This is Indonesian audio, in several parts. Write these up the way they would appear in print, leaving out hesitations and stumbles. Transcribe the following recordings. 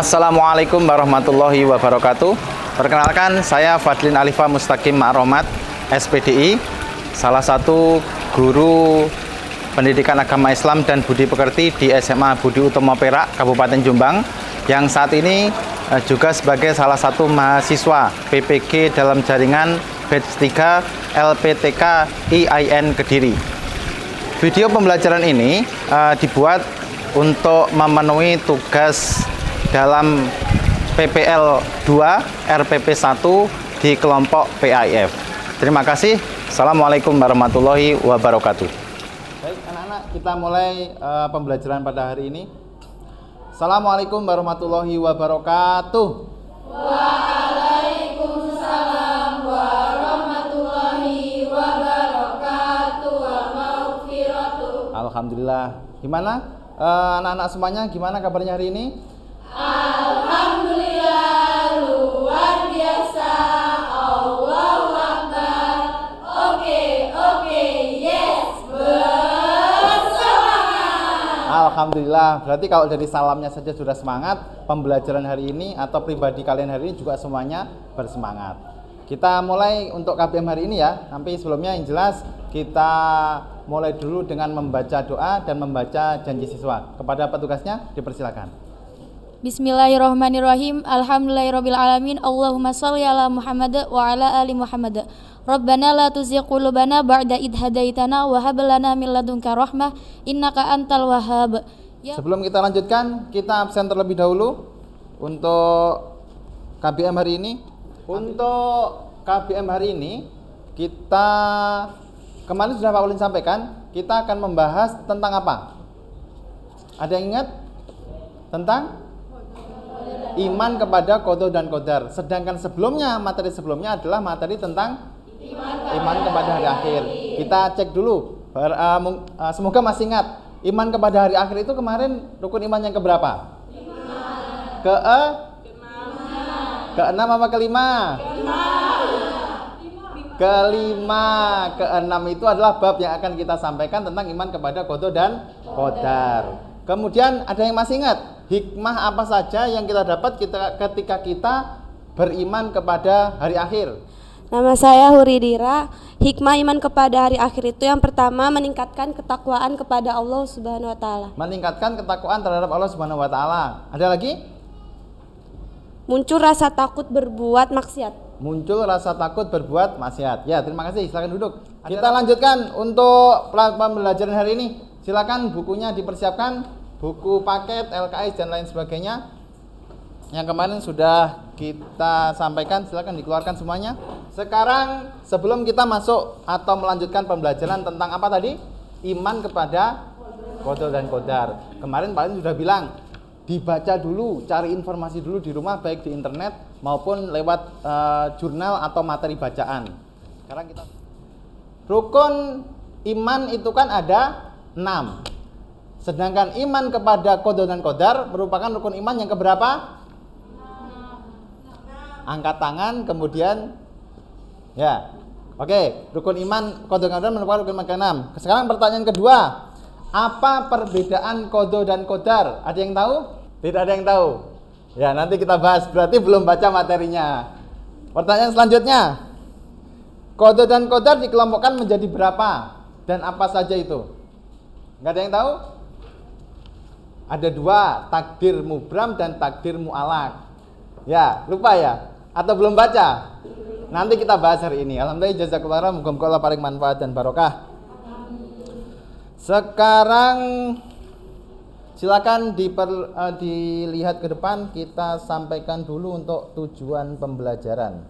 Assalamualaikum warahmatullahi wabarakatuh. Perkenalkan, saya Fadlin Alifa Mustaqim Ma'romat, SPDI, salah satu guru pendidikan agama Islam dan budi pekerti di SMA Budi Utomo Perak, Kabupaten Jombang, yang saat ini juga sebagai salah satu mahasiswa PPG dalam jaringan Batch 3 LPTK IAIN Kediri. Video pembelajaran ini dibuat untuk memenuhi tugas dalam PPL 2 RPP 1 di kelompok PAIF. Terima kasih. Assalamualaikum warahmatullahi wabarakatuh. Baik anak-anak, kita mulai pembelajaran pada hari ini. Assalamualaikum warahmatullahi wabarakatuh. Waalaikumsalam warahmatullahi wabarakatuh. Wa Alhamdulillah. Gimana anak-anak semuanya? Gimana kabarnya hari ini? Alhamdulillah, luar biasa. Allahu Akbar. Oke, yes, bersemangat. Alhamdulillah. Berarti kalau dari salamnya saja sudah semangat, pembelajaran hari ini atau pribadi kalian hari ini juga semuanya bersemangat. Kita mulai untuk KBM hari ini ya. Tapi sebelumnya yang jelas kita mulai dulu dengan membaca doa dan membaca janji siswa. Kepada petugasnya dipersilakan. Bismillahirrahmanirrahim. Alhamdulillahirabbil alamin. Allahumma shalli ala Muhammad wa ala ali Muhammad. Rabbana la tuzigh qulubana ba'da idh hadaitana wa hab lana min ladunka rahmah innaka antal wahhab. Sebelum kita lanjutkan, kita absen terlebih dahulu untuk KBM hari ini. Untuk KBM hari ini kita kemarin sudah Pak Ulin sampaikan, kita akan membahas tentang apa? Ada yang ingat? Tentang iman kepada qada dan qadar. Sedangkan sebelumnya, materi sebelumnya adalah materi tentang iman kepada hari akhir. Kita cek dulu. Semoga masih ingat. Iman kepada hari akhir itu kemarin rukun iman yang keberapa? Keenam apa kelima? Kelima. Keenam itu adalah bab yang akan kita sampaikan tentang iman kepada qada dan qadar. Kemudian ada yang masih ingat? Hikmah apa saja yang kita dapat ketika kita beriman kepada hari akhir? Nama saya Huridira. Hikmah iman kepada hari akhir itu yang pertama meningkatkan ketakwaan kepada Allah Subhanahu wa taala. Meningkatkan ketakwaan terhadap Allah Subhanahu wa taala. Ada lagi? Muncul rasa takut berbuat maksiat. Muncul rasa takut berbuat maksiat. Ya, terima kasih. Silakan duduk. Kita lanjutkan untuk pembelajaran hari ini. Silakan bukunya dipersiapkan. Buku paket, LKS dan lain sebagainya yang kemarin sudah kita sampaikan, silakan dikeluarkan semuanya. Sekarang sebelum kita masuk atau melanjutkan pembelajaran tentang apa tadi? Iman kepada qada dan qadar. Kemarin Pak Lin sudah bilang, dibaca dulu, cari informasi dulu di rumah baik di internet maupun lewat jurnal atau materi bacaan. Sekarang kita rukun iman itu kan ada 6. Sedangkan iman kepada qada dan qadar merupakan rukun iman yang keberapa? angkat tangan, kemudian ya. Oke, rukun iman, qadha dan qadar merupakan rukun iman ke-6. Sekarang pertanyaan kedua. Apa perbedaan qadha dan qadar? Ada yang tahu? Tidak ada yang tahu. Ya, nanti kita bahas. Berarti belum baca materinya. Pertanyaan selanjutnya. Qadha dan qadar dikelompokkan menjadi berapa? Dan apa saja itu? Enggak ada yang tahu? Ada dua, takdir mubram dan takdir mu'alak. Ya, lupa ya? Atau belum baca? Nanti kita bahas hari ini. Alhamdulillah, jazakallahu khairan, muga-muga Allah paling manfaat dan barokah. Sekarang silakan dilihat ke depan, kita sampaikan dulu untuk tujuan pembelajaran.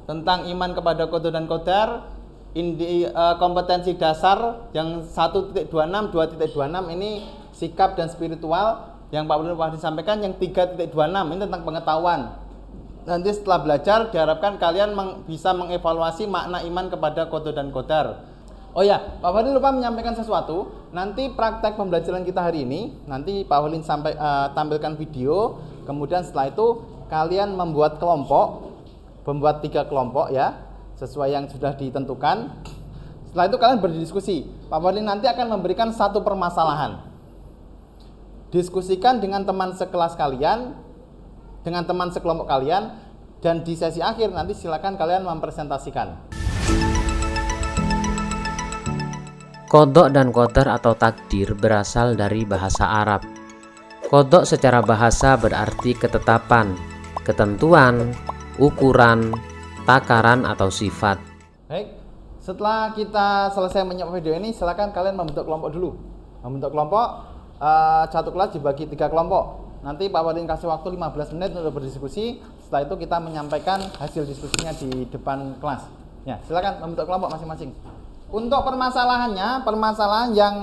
Tentang iman kepada qadha dan qadar, kompetensi dasar yang 1.26, 2.26 ini sikap dan spiritual. Yang Pak Wali disampaikan yang 3.26 ini tentang pengetahuan. Nanti setelah belajar diharapkan kalian bisa mengevaluasi makna iman kepada qadha dan qadar. Oh ya, Pak Wali lupa menyampaikan sesuatu. Nanti praktek pembelajaran kita hari ini, nanti Pak Wali tampilkan video. Kemudian setelah itu kalian membuat kelompok, membuat 3 kelompok ya, sesuai yang sudah ditentukan. Setelah itu kalian berdiskusi. Pak Wali nanti akan memberikan satu permasalahan. Diskusikan dengan teman sekelas kalian, dengan teman sekelompok kalian, dan di sesi akhir nanti silakan kalian mempresentasikan. Qadha dan qadar atau takdir berasal dari bahasa Arab. Qadha secara bahasa berarti ketetapan, ketentuan, ukuran, takaran atau sifat. Baik, setelah kita selesai menyimak video ini, silakan kalian membentuk kelompok dulu. Membentuk kelompok, satu kelas dibagi 3 kelompok. Nanti Pak Wadin kasih waktu 15 menit untuk berdiskusi. Setelah itu kita menyampaikan hasil diskusinya di depan kelas. Ya, silakan membentuk kelompok masing-masing. Untuk permasalahannya, permasalahan yang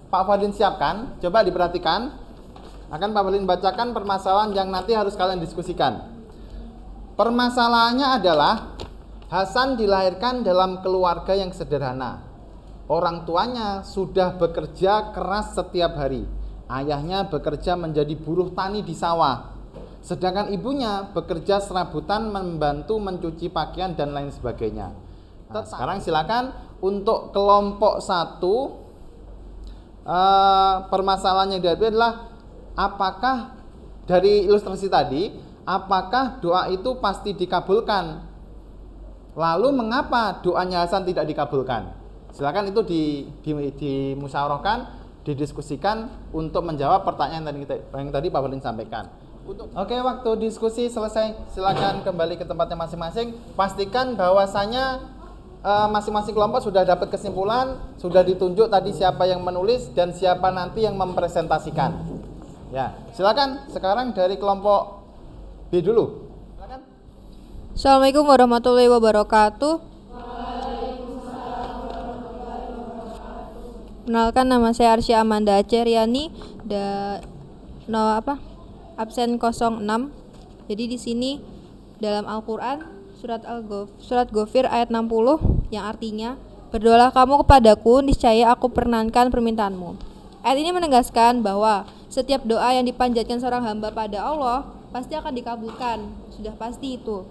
Pak Wadin siapkan, coba diperhatikan. Akan Pak Wadin bacakan permasalahan yang nanti harus kalian diskusikan. Permasalahannya adalah Hasan dilahirkan dalam keluarga yang sederhana. Orang tuanya sudah bekerja keras setiap hari. Ayahnya bekerja menjadi buruh tani di sawah. Sedangkan ibunya bekerja serabutan membantu mencuci pakaian dan lain sebagainya. Nah, sekarang silakan untuk kelompok 1, permasalahan yang dihadapi adalah apakah dari ilustrasi tadi, apakah doa itu pasti dikabulkan? Lalu mengapa doanya Hasan tidak dikabulkan? Silakan itu dimusyawarahkan, didiskusikan untuk menjawab pertanyaan yang tadi Pak Walin sampaikan. Oke, waktu diskusi selesai, silakan kembali ke tempatnya masing-masing. Pastikan bahwasanya masing-masing kelompok sudah dapat kesimpulan, sudah ditunjuk tadi siapa yang menulis dan siapa nanti yang mempresentasikan. Ya, silakan sekarang dari kelompok B dulu. Silakan. Assalamualaikum warahmatullahi wabarakatuh. Kenalkan, nama saya Arsya Amanda Aceriani, absen 06. Jadi di sini dalam Al-Qur'an surat Ghafir ayat 60 yang artinya, berdoalah kamu kepadaku, niscaya aku perkenankan permintaanmu. Ayat ini menegaskan bahwa setiap doa yang dipanjatkan seorang hamba pada Allah pasti akan dikabulkan, sudah pasti itu.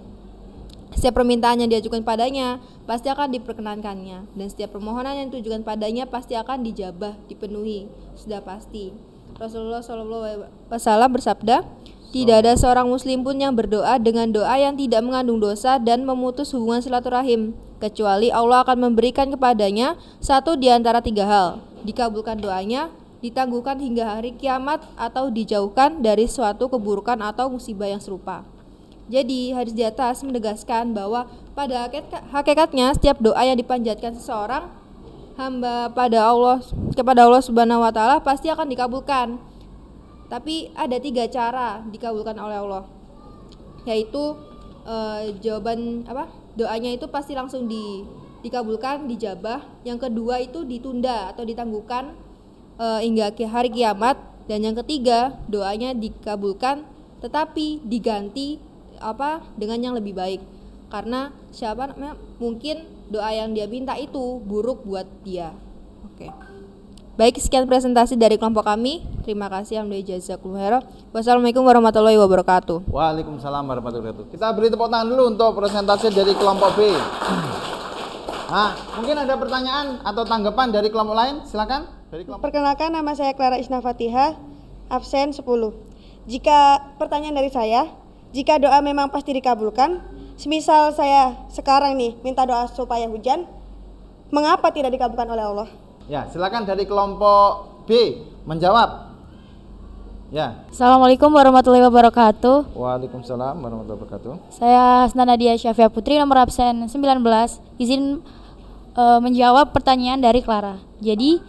Setiap permintaan yang diajukan padanya pasti akan diperkenankannya, dan setiap permohonan yang ditujukan padanya pasti akan dijabah, dipenuhi, sudah pasti. Rasulullah SAW bersabda, tidak ada seorang muslim pun yang berdoa dengan doa yang tidak mengandung dosa dan memutus hubungan silaturahim, kecuali Allah akan memberikan kepadanya satu di antara 3 hal: dikabulkan doanya, ditangguhkan hingga hari kiamat, atau dijauhkan dari suatu keburukan atau musibah yang serupa. Jadi hadis di atas menegaskan bahwa pada hakikatnya setiap doa yang dipanjatkan seseorang hamba kepada Allah Subhanahu wa taala pasti akan dikabulkan. Tapi ada 3 cara dikabulkan oleh Allah, yaitu doanya itu pasti langsung dikabulkan, dijabah. Yang kedua itu ditunda atau ditangguhkan hingga hari kiamat, dan yang ketiga doanya dikabulkan tetapi diganti dengan yang lebih baik, karena mungkin doa yang dia minta itu buruk buat dia. Oke. Baik, sekian presentasi dari kelompok kami. Terima kasih. Alhamdulillah, jazakumullah khairan. Wassalamualaikum warahmatullahi wabarakatuh. Waalaikumsalam warahmatullahi wabarakatuh. Kita beri tepuk tangan dulu untuk presentasi dari kelompok B. Nah, mungkin ada pertanyaan atau tanggapan dari kelompok lain? Silakan. Dari kelompok. Perkenalkan, nama saya Clara Isna Fatihah, absen 10. Jika pertanyaan dari saya, jika doa memang pasti dikabulkan, semisal saya sekarang nih minta doa supaya hujan, mengapa tidak dikabulkan oleh Allah? Ya, silakan dari kelompok B menjawab. Ya. Assalamualaikum warahmatullahi wabarakatuh. Waalaikumsalam warahmatullahi wabarakatuh. Saya Hasna Nadia Syafia Putri, nomor absen 19. Izin menjawab pertanyaan dari Clara. Jadi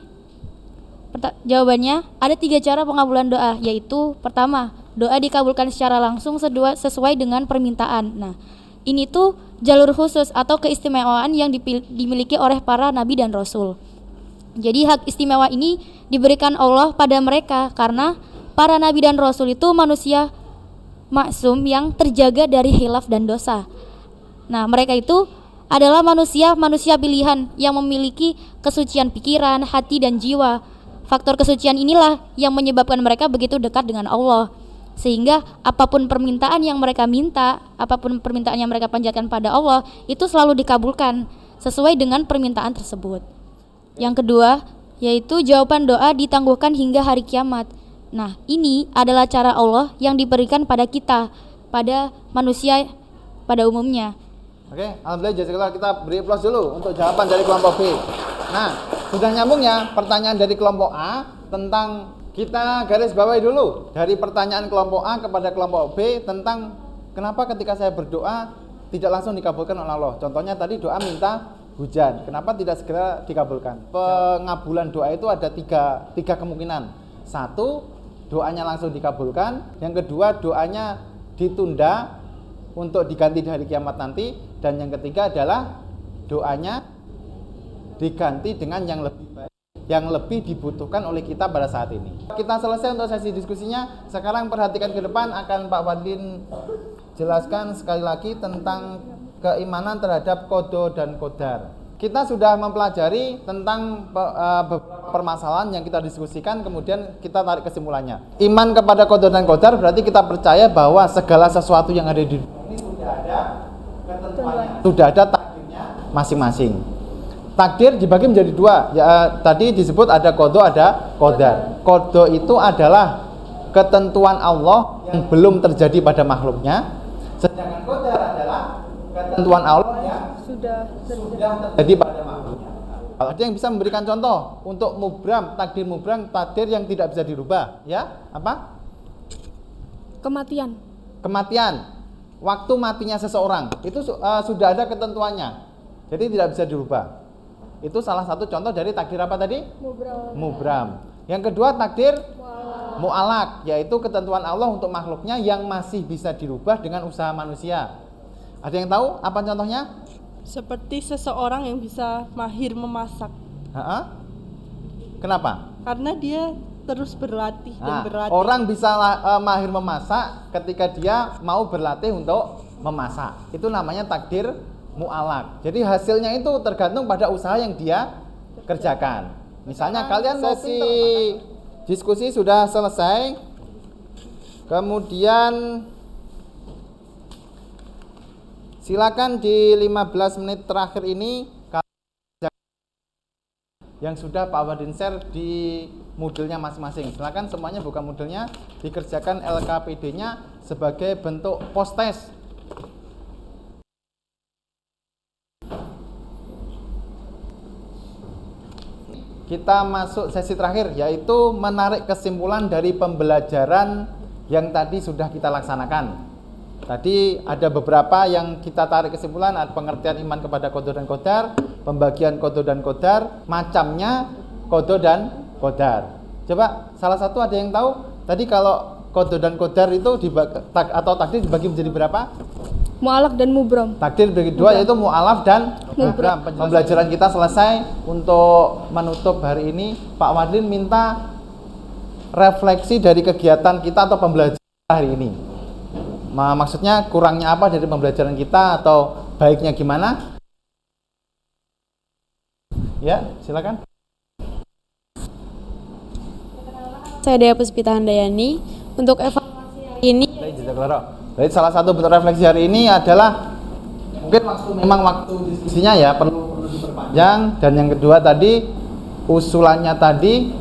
jawabannya ada 3 cara pengabulan doa, yaitu pertama, doa dikabulkan secara langsung sesuai dengan permintaan. Nah, ini tuh jalur khusus atau keistimewaan yang dimiliki oleh para nabi dan rasul. Jadi hak istimewa ini diberikan Allah pada mereka karena para nabi dan rasul itu manusia maksum yang terjaga dari khilaf dan dosa. Nah, mereka itu adalah manusia pilihan yang memiliki kesucian pikiran, hati, dan jiwa. Faktor kesucian inilah yang menyebabkan mereka begitu dekat dengan Allah. Sehingga apapun permintaan yang mereka minta, apapun permintaan yang mereka panjatkan pada Allah, itu selalu dikabulkan sesuai dengan permintaan tersebut. Yang kedua, yaitu jawaban doa ditangguhkan hingga hari kiamat. Nah, ini adalah cara Allah yang diberikan pada kita, pada manusia pada umumnya. Oke, alhamdulillah, jazakallah. Kita beri aplaus dulu untuk jawaban dari kelompok B. Nah, sudah nyambung ya pertanyaan dari kelompok A tentang, kita garis bawahi dulu dari pertanyaan kelompok A kepada kelompok B tentang kenapa ketika saya berdoa tidak langsung dikabulkan oleh Allah. Contohnya tadi doa minta hujan, kenapa tidak segera dikabulkan? Pengabulan doa itu ada tiga kemungkinan. Satu, doanya langsung dikabulkan. Yang kedua, doanya ditunda untuk diganti di hari kiamat nanti. Dan yang ketiga adalah doanya diganti dengan yang lebih baik, yang lebih dibutuhkan oleh kita pada saat ini. Kita selesai untuk sesi diskusinya. Sekarang perhatikan ke depan, akan Pak Fadlin jelaskan sekali lagi tentang keimanan terhadap kodo dan kodar. Kita sudah mempelajari tentang beberapa permasalahan yang kita diskusikan, kemudian kita tarik kesimpulannya. Iman kepada kodo dan kodar berarti kita percaya bahwa segala sesuatu yang ada di dunia ini sudah ada ketentuannya, sudah ada takdirnya masing-masing. Takdir dibagi menjadi 2. Ya, tadi disebut ada kodo, ada kodar. Kodo itu adalah ketentuan Allah yang belum terjadi pada makhluknya, sedangkan kodar adalah ketentuan Allah yang sudah terjadi pada makhluknya. Ada yang bisa memberikan contoh untuk mubram, takdir yang tidak bisa dirubah, ya? Apa? Kematian. Kematian. Waktu matinya seseorang itu sudah ada ketentuannya, jadi tidak bisa dirubah. Itu salah satu contoh dari takdir apa tadi? Mubram. Yang kedua takdir mu'alak, yaitu ketentuan Allah untuk makhluknya yang masih bisa dirubah dengan usaha manusia. Ada yang tahu apa contohnya? Seperti seseorang yang bisa mahir memasak. Kenapa? Karena dia terus berlatih dan berlatih. Orang bisa mahir memasak ketika dia mau berlatih untuk memasak. Itu namanya takdir mu'alak. Jadi hasilnya itu tergantung pada usaha yang dia kerjakan. Misalnya kalian sesi diskusi sudah selesai, kemudian silakan di 15 menit terakhir ini yang sudah Pak Wadin share di moodle-nya masing-masing. Silakan semuanya buka moodle-nya, dikerjakan LKPD-nya sebagai bentuk post test. Kita masuk sesi terakhir, yaitu menarik kesimpulan dari pembelajaran yang tadi sudah kita laksanakan. Tadi ada beberapa yang kita tarik kesimpulan, ada pengertian iman kepada kodo dan kodar, pembagian kodo dan kodar, macamnya kodo dan kodar. Coba salah satu ada yang tahu? Tadi kalau kodo dan kodar itu atau takdir dibagi menjadi berapa? Mu'alaf dan mubram. Takdir bagi 2, yaitu mu'alaf dan mubram. Pembelajaran kita selesai. Untuk menutup hari ini, Pak Wadlin minta refleksi dari kegiatan kita atau pembelajaran hari ini. Maksudnya kurangnya apa dari pembelajaran kita atau baiknya gimana? Ya, silakan. saya Dea Puspita Handayani. Untuk evaluasi hari ini, Baik, salah satu bentuk refleksi hari ini adalah mungkin waktu diskusinya ya perlu diperpanjang, dan yang kedua tadi usulannya tadi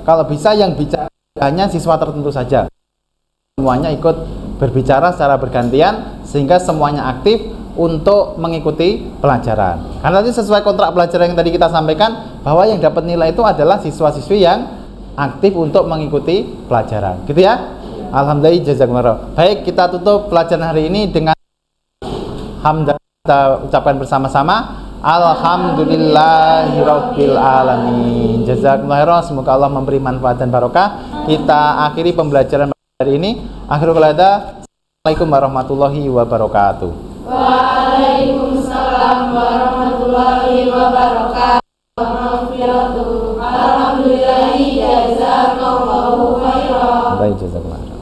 kalau bisa yang bicara hanya siswa tertentu saja, semuanya ikut berbicara secara bergantian sehingga semuanya aktif untuk mengikuti pelajaran. Karena tadi sesuai kontrak pelajaran yang tadi kita sampaikan bahwa yang dapat nilai itu adalah siswa-siswi yang aktif untuk mengikuti pelajaran, gitu ya. Alhamdulillah, jazakumullah. Baik, kita tutup pelajaran hari ini dengan hamdalah. Kita ucapkan bersama-sama alhamdulillahirabbil alamin. Jazakumullah khairan. Semoga Allah memberi manfaat dan barokah. Kita akhiri pembelajaran hari ini. Akhirul kalam. Assalamualaikum warahmatullahi wabarakatuh. Waalaikumsalam warahmatullahi wabarakatuh. Alhamdulillahi jazakallahu khairan. Baik, jazakumullah.